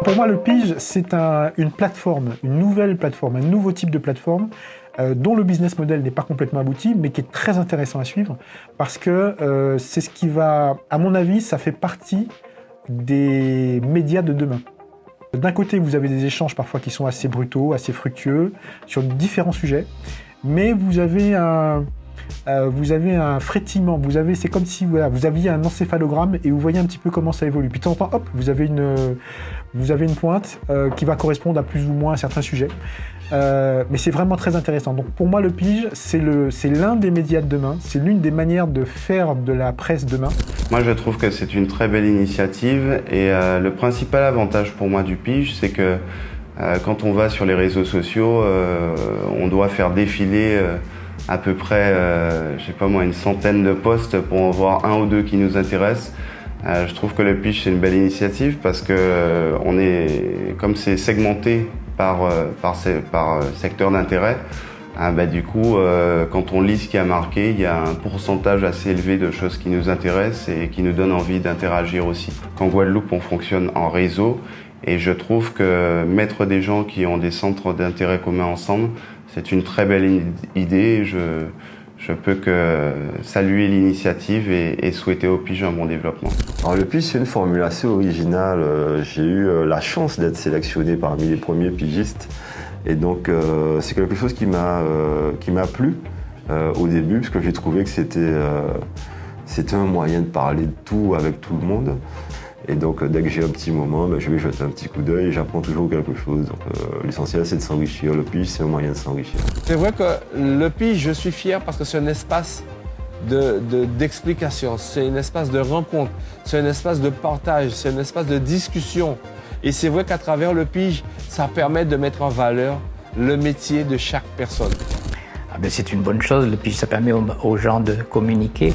Pour moi, le Pige, c'est une plateforme, une nouvelle plateforme, un nouveau type de plateforme dont le business model n'est pas complètement abouti, mais qui est très intéressant à suivre parce que c'est ce qui va, à mon avis, ça fait partie des médias de demain. D'un côté, vous avez des échanges parfois qui sont assez brutaux, assez fructueux, sur différents sujets, mais vous avez un frétillement, c'est comme si voilà, vous aviez un encéphalogramme et vous voyez un petit peu comment ça évolue. Puis de temps en temps, hop, vous avez une pointe qui va correspondre à plus ou moins à certains sujets. Mais c'est vraiment très intéressant. Donc pour moi, le Pige, c'est l'un des médias de demain, c'est l'une des manières de faire de la presse demain. Moi, je trouve que c'est une très belle initiative et le principal avantage pour moi du Pige, c'est que quand on va sur les réseaux sociaux, on doit faire défiler à peu près, je sais pas moi, une centaine de posts pour en voir un ou deux qui nous intéressent. Je trouve que le Pige, c'est une belle initiative parce que comme c'est segmenté par secteur d'intérêt, du coup, quand on lit ce qui a marqué, il y a un pourcentage assez élevé de choses qui nous intéressent et qui nous donnent envie d'interagir aussi. Qu'en Guadeloupe, on fonctionne en réseau et je trouve que mettre des gens qui ont des centres d'intérêt communs ensemble, c'est une très belle idée. Je peux que saluer l'initiative et souhaiter au Pige un bon développement. Alors le Pige, c'est une formule assez originale. J'ai eu la chance d'être sélectionné parmi les premiers pigistes. Et donc c'est quelque chose qui m'a plu au début, parce que j'ai trouvé que c'était un moyen de parler de tout avec tout le monde. Et donc dès que j'ai un petit moment, je vais jeter un petit coup d'œil et j'apprends toujours quelque chose. Donc l'essentiel, c'est de s'enrichir. Le Pige, c'est un moyen de s'enrichir. C'est vrai que le Pige, je suis fier parce que c'est un espace d'explication, c'est un espace de rencontre, c'est un espace de partage, c'est un espace de discussion. Et c'est vrai qu'à travers le Pige, ça permet de mettre en valeur le métier de chaque personne. C'est une bonne chose, le Pige, ça permet aux gens de communiquer.